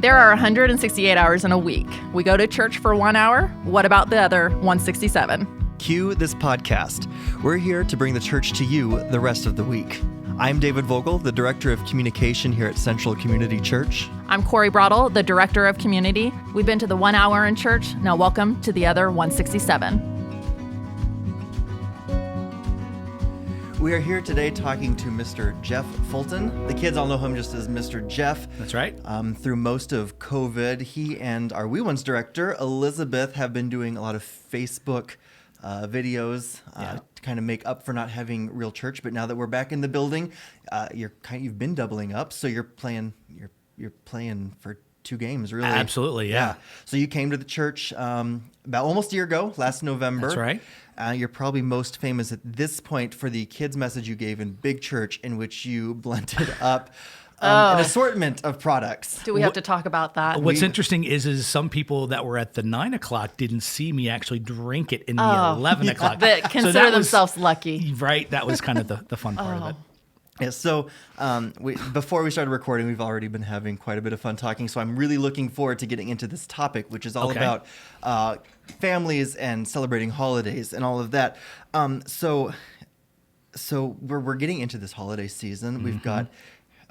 There are 168 hours in a week. We go to church for 1 hour. What about the other 167? Cue this podcast. We're here to bring the church to you the rest of the week. I'm David Vogel, the Director of Communication here at Central Community Church. I'm Corey Brodel, the Director of Community. We've been to the 1 hour in church. Now welcome to the other 167. We are here today talking to Mr. Jeff Fulton. The kids all know him just as Mr. Jeff. That's right. Through most of COVID, he and our Wee Ones director, Elizabeth, have been doing a lot of Facebook videos to kind of make up for not having real church. But now that we're back in the building, you've been doubling up, so you're playing for two games, really. Absolutely, yeah. So you came to the church about almost a year ago, last November. That's right. You're probably most famous at this point for the kids' message you gave in Big Church, in which you blended up an assortment of products. Do we have to talk about that? What's interesting is some people that were at the 9 o'clock didn't see me actually drink it in the 11 o'clock. That consider themselves lucky. Right. That was kind of the fun part of it. Yeah, so before we started recording, we've already been having quite a bit of fun talking. So I'm really looking forward to getting into this topic, which is all about families and celebrating holidays and all of that. So we're getting into this holiday season. Mm-hmm.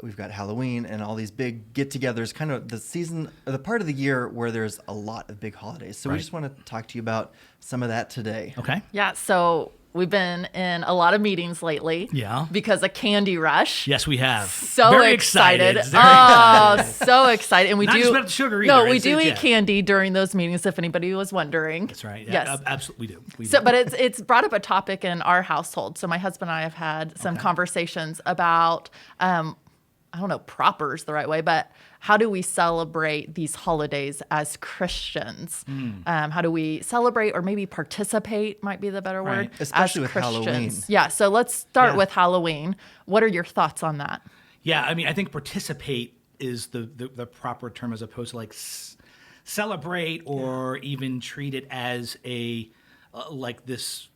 We've got Halloween and all these big get-togethers, kind of the season, or the part of the year where there's a lot of big holidays. So we just want to talk to you about some of that today. Okay. Yeah, so we've been in a lot of meetings lately. Yeah. Because of Candy Rush. Yes, we have. So Very excited. Very excited. So excited. And we Not do just about the sugar either. No, we do eat candy during those meetings, if anybody was wondering. That's right. Yes. Absolutely, we do. So, but it's brought up a topic in our household. So my husband and I have had some conversations about I don't know, proper is the right way, but how do we celebrate these holidays as Christians? How do we celebrate or maybe participate might be the better word, especially as with Christians. Halloween. Yeah, so let's start with Halloween. What are your thoughts on that? Yeah, I mean, I think participate is the proper term as opposed to like celebrate or even treat it as a like this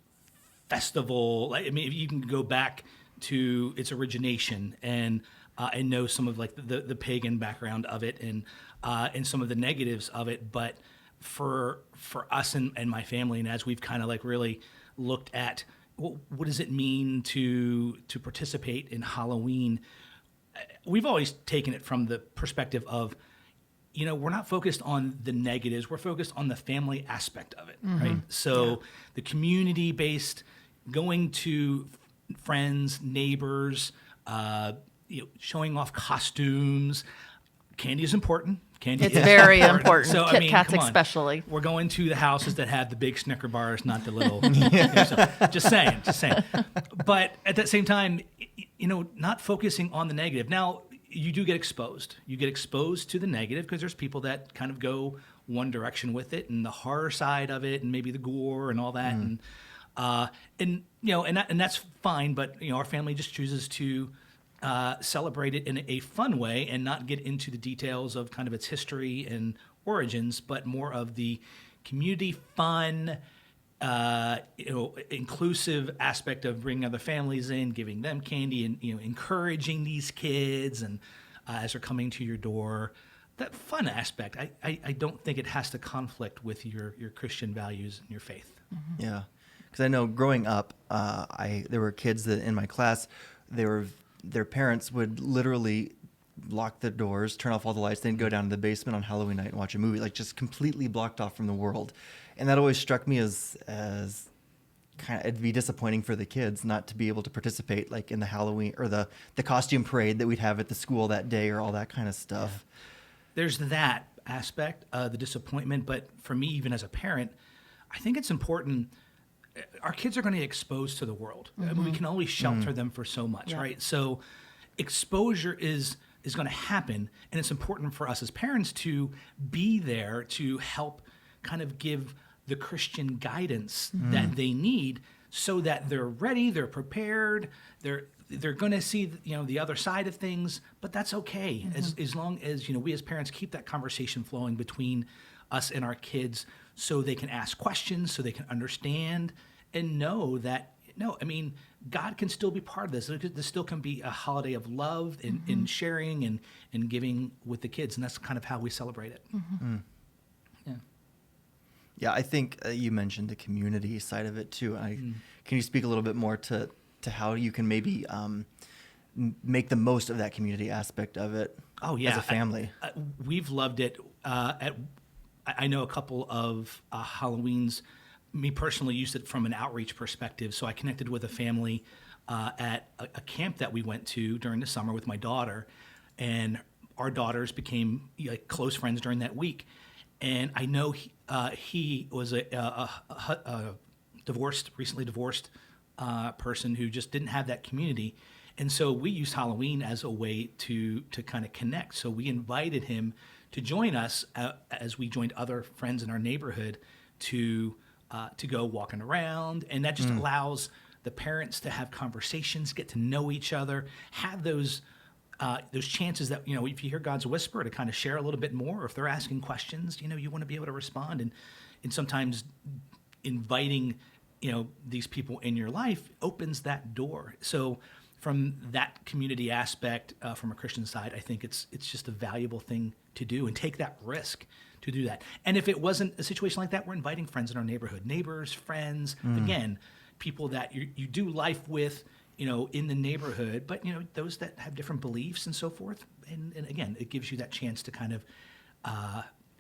festival. I mean, you can go back to its origination and know some of like the pagan background of it and some of the negatives of it. But for us and my family, and as we've kind of like really looked at what does it mean to participate in Halloween, we've always taken it from the perspective of, we're not focused on the negatives, we're focused on the family aspect of it, right? So the community-based, going to friends, neighbors, showing off costumes. Candy is important. It's very important. So, Kit Kats especially. We're going to the houses that have the big Snicker bars, not the little. So, just saying. But at that same time, not focusing on the negative. Now, you do get exposed. You get exposed to the negative because there's people that kind of go one direction with it, and the horror side of it, and maybe the gore and all that, and that's fine. But our family just chooses to celebrate it in a fun way and not get into the details of kind of its history and origins, but more of the community fun, inclusive aspect of bringing other families in, giving them candy, and encouraging these kids and as they're coming to your door. That fun aspect, I don't think it has to conflict with your Christian values and your faith. Mm-hmm. Yeah, because I know growing up, there were kids that in my class, their parents would literally lock the doors, turn off all the lights, then go down to the basement on Halloween night and watch a movie, like just completely blocked off from the world. And that always struck me as kind of, it'd be disappointing for the kids not to be able to participate like in the Halloween or the costume parade that we'd have at the school that day or all that kind of stuff. Yeah. There's that aspect, the disappointment, but for me, even as a parent, I think it's important. Our kids are going to get exposed to the world. I mean, we can always shelter them for so much, right? So exposure is going to happen, and it's important for us as parents to be there to help kind of give the Christian guidance that they need so that they're ready, they're prepared, they're going to see the other side of things, but that's okay as long as we as parents keep that conversation flowing between us and our kids, so they can ask questions, so they can understand and know that no, I mean, God can still be part of this. This still can be a holiday of love and sharing and giving with the kids. And that's kind of how we celebrate it. Yeah. Yeah, I think you mentioned the community side of it too. Can you speak a little bit more to how you can maybe make the most of that community aspect of it as a family? We've loved it. I know a couple of Halloweens. Me personally used it from an outreach perspective. So I connected with a family at a camp that we went to during the summer with my daughter, and our daughters became close friends during that week. And I know he was a recently divorced person who just didn't have that community. And so we used Halloween as a way to kind of connect. So we invited him to join us as we joined other friends in our neighborhood to go walking around. And that just allows the parents to have conversations, get to know each other, have those chances that, if you hear God's whisper, to kind of share a little bit more. Or if they're asking questions, you want to be able to respond. And sometimes inviting, these people in your life opens that door. So from that community aspect, from a Christian side, I think it's just a valuable thing to do and take that risk to do that. And if it wasn't a situation like that, we're inviting friends in our neighborhood, neighbors, friends, again, people that you do life with, in the neighborhood, but, those that have different beliefs and so forth. And again, it gives you that chance to kind of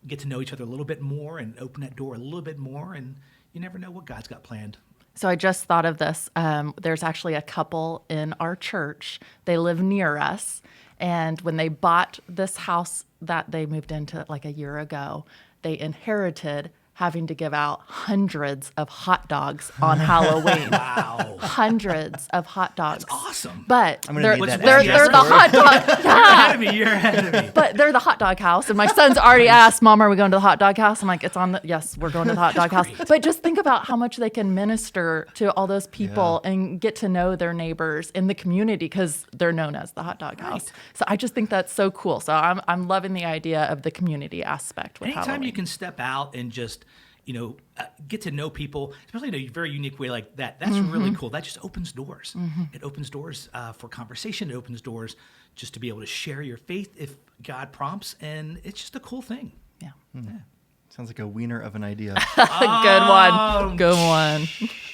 get to know each other a little bit more and open that door a little bit more. And you never know what God's got planned. So I just thought of this. There's actually a couple in our church. They live near us. And when they bought this house that they moved into like a year ago, they inherited having to give out hundreds of hot dogs on Halloween. Wow. Hundreds of hot dogs. That's awesome. But I'm gonna they're need that the address. hot dog. Yeah. You're ahead of me. But they're the hot dog house. And my son's already asked, Mom, are we going to the hot dog house? I'm like, yes, we're going to the hot dog house. Great. But just think about how much they can minister to all those people and get to know their neighbors in the community because they're known as the hot dog house. So I just think that's so cool. So I'm loving the idea of the community aspect with Anytime Halloween. you can step out and just, get to know people, especially in a very unique way like that, that's really cool. That just opens doors. It opens doors for conversation. It opens doors just to be able to share your faith if God prompts. And it's just a cool thing. Yeah. Sounds like a wiener of an idea. Good one. Good one.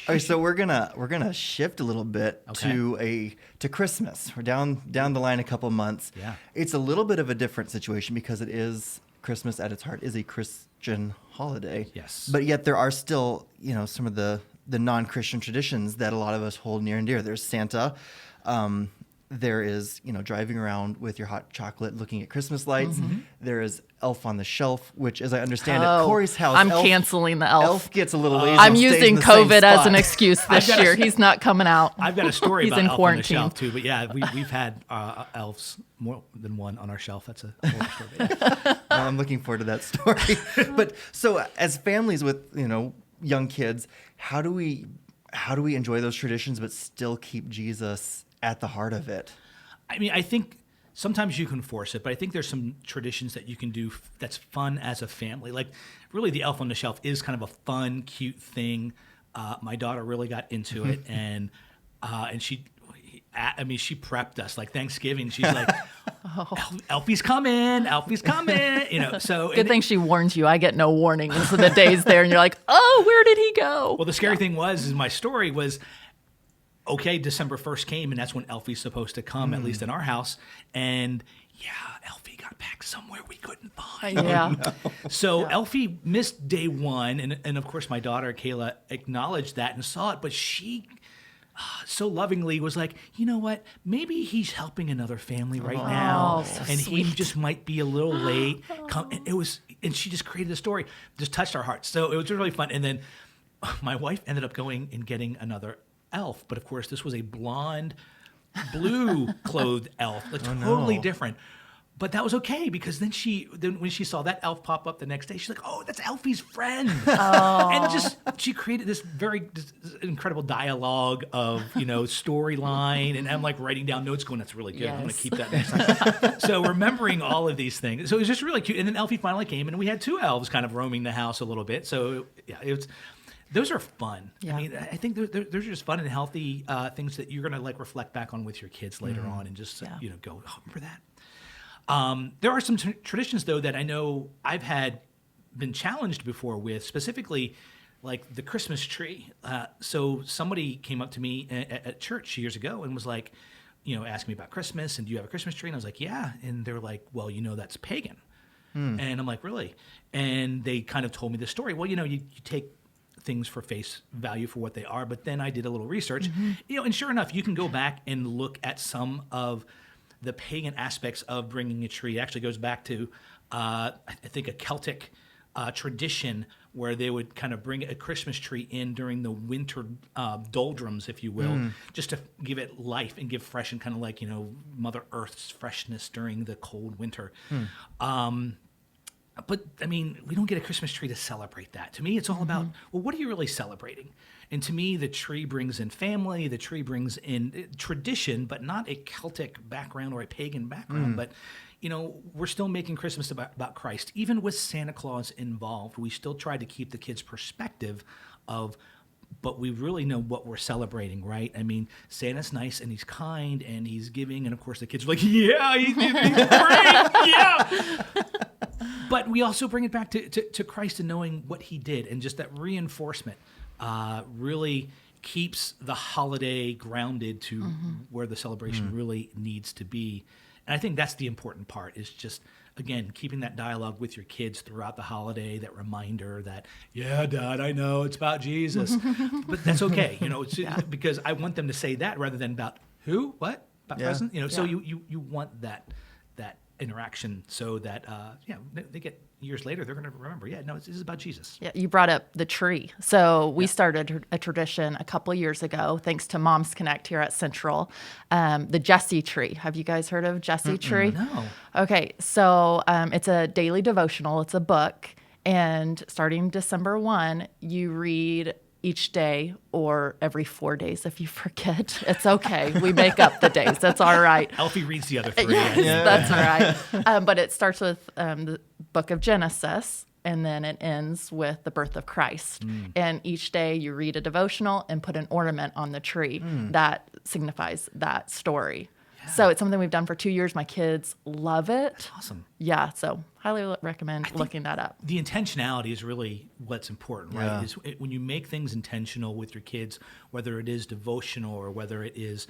All right, so we're gonna shift a little bit to Christmas. We're down the line a couple months. Yeah. It's a little bit of a different situation because it is Christmas at its heart is a Christian holiday. Yes. But yet there are still, some of the non-Christian traditions that a lot of us hold near and dear. There's Santa. There is, driving around with your hot chocolate, looking at Christmas lights. There is Elf on the Shelf, which, as I understand it, Corey's house. I'm canceling the elf. Elf gets a little lazy. I'm and stays using in the same COVID as spot. an excuse this year. He's not coming out. I've got a story He's about in Elf on the quarantine. Shelf too, but yeah, we've had elves more than one on our shelf. That's a whole story. Yeah. I'm looking forward to that story. But so as families with, young kids, how do we enjoy those traditions but still keep Jesus at the heart of it? I mean, I think sometimes you can force it, but I think there's some traditions that you can do that's fun as a family. Like, really, the Elf on the Shelf is kind of a fun, cute thing. My daughter really got into it, and she prepped us. Like Thanksgiving, she's like, Elfie's coming, Elfie's coming. So Good thing she warns you. I get no warning. And so the day's there, and you're like, oh, where did he go? Well, the scary thing is my story was, okay, December 1st came, and that's when Elfie's supposed to come, at least in our house. And Elfie got back somewhere we couldn't find. Yeah. So Elfie missed day one, and of course my daughter Kayla acknowledged that and saw it, but she so lovingly was like, you know what? Maybe he's helping another family right now, so and sweet. he just might be a little late. And she just created a story, just touched our hearts. So it was really fun. And then my wife ended up going and getting another elf, but of course this was a blonde, blue-clothed elf, totally different. But that was okay because then when she saw that elf pop up the next day, she's like, "Oh, that's Elfie's friend," and she created this this incredible dialogue of storyline, and I'm like writing down notes, going, "That's really good. I'm going to keep that next time." So remembering all of these things, so it was just really cute. And then Elfie finally came, and we had two elves kind of roaming the house a little bit. So yeah, it was. Those are fun. Yeah. I mean, I think those are just fun and healthy things that you're going to like reflect back on with your kids later on and just, go, oh, remember that? There are some traditions, though, that I know I've been challenged before with, specifically like the Christmas tree. So somebody came up to me at church years ago and was like, asked me about Christmas and do you have a Christmas tree? And I was like, yeah. And they were like, well, that's pagan. And I'm like, really? And they kind of told me the story. Well, you take things for face value for what they are. But then I did a little research, and sure enough, you can go back and look at some of the pagan aspects of bringing a tree. It actually goes back to, I think, a Celtic tradition where they would kind of bring a Christmas tree in during the winter doldrums, if you will, just to give it life and give fresh and kind of like, Mother Earth's freshness during the cold winter. But, I mean, we don't get a Christmas tree to celebrate that. To me, it's all about, well, what are you really celebrating? And to me, the tree brings in family, the tree brings in tradition, but not a Celtic background or a pagan background. But, we're still making Christmas about Christ. Even with Santa Claus involved, we still try to keep the kids' perspective of, but we really know what we're celebrating, right? I mean, Santa's nice and he's kind and he's giving. And, of course, the kids are like, yeah, he's great, yeah. But we also bring it back to Christ and knowing what he did, and just that reinforcement really keeps the holiday grounded to where the celebration really needs to be. And I think that's the important part, is just, again, keeping that dialogue with your kids throughout the holiday, that reminder that, yeah, Dad, I know it's about Jesus, but that's okay. It's because I want them to say that rather than about who, what, about present. So you want that interaction so that they get years later, they're going to remember, this is about Jesus. Yeah, you brought up the tree. So we started a tradition a couple of years ago, thanks to Moms Connect here at Central, the Jesse tree. Have you guys heard of Jesse tree? No. Okay, so it's a daily devotional. It's a book, and starting December 1, you read each day or every 4 days. If you forget, it's okay. We make up the days. That's all right. Elfie reads the other 3. Yes, that's all right. But it starts with the book of Genesis, and then it ends with the birth of Christ. And each day you read a devotional and put an ornament on the tree that signifies that story. Yeah. So it's something we've done for 2 years. My kids love it. That's awesome. Yeah, so highly recommend looking that up. The intentionality is really what's important, right? Yeah. Is when you make things intentional with your kids, whether it is devotional or whether it is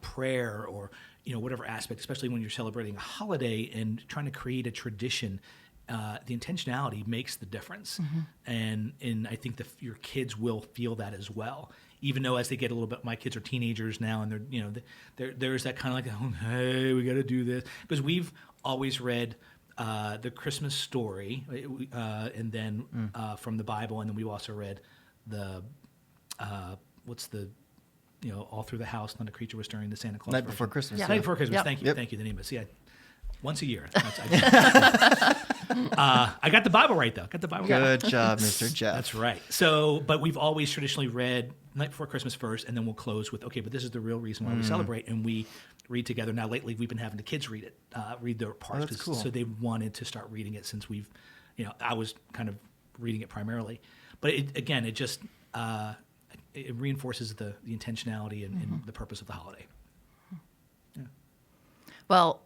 prayer or whatever aspect, especially when you're celebrating a holiday and trying to create a tradition, the intentionality makes the difference. And I think your kids will feel that as well. Even though as they get a little bit, my kids are teenagers now, and there's that kind of like, oh, hey, we got to do this, because we've always read the Christmas story, and then from the Bible, and then we've also read the all through the house, not a creature was stirring, the Santa Claus Night version. Before Christmas. Yeah. Night Before Christmas. Yep. Thank you, Yep. thank you. The name is once a year. I got the Bible right though. Got the Bible right. Good job, Mr. Jeff. That's right. So, but we've always traditionally read Night Before Christmas first, and then we'll close with, okay, but this is the real reason why we celebrate, and we read together. Now, lately, we've been having the kids read their parts. that's cool. So they wanted to start reading it since I was kind of reading it primarily. But it just it reinforces the intentionality and the purpose of the holiday. Yeah. Well,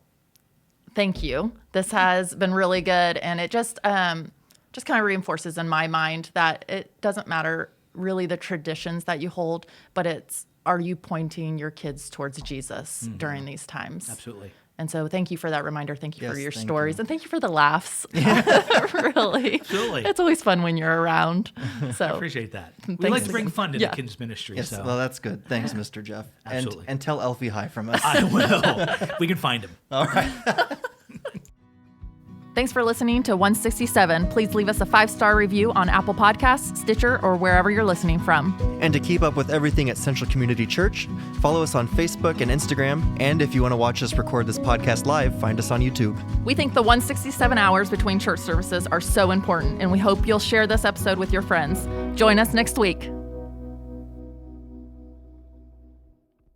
thank you. This has been really good, and it just kind of reinforces in my mind that it doesn't matter really the traditions that you hold, but are you pointing your kids towards Jesus during these times? Absolutely. And so thank you for that reminder. Thank you for Yes, your thank stories. you. And thank you for the laughs. Really. Absolutely. It's always fun when you're around. So I appreciate that. We Thanks like to bring again. fun to Yeah. the kids ministry. Yes, So well, that's good. Thanks, Mr. Jeff. Absolutely. And tell Elfie hi from us. I will. We can find him. All right. Thanks for listening to 167. Please leave us a 5-star review on Apple Podcasts, Stitcher, or wherever you're listening from. And to keep up with everything at Central Community Church, follow us on Facebook and Instagram. And if you want to watch us record this podcast live, find us on YouTube. We think the 167 hours between church services are so important, and we hope you'll share this episode with your friends. Join us next week.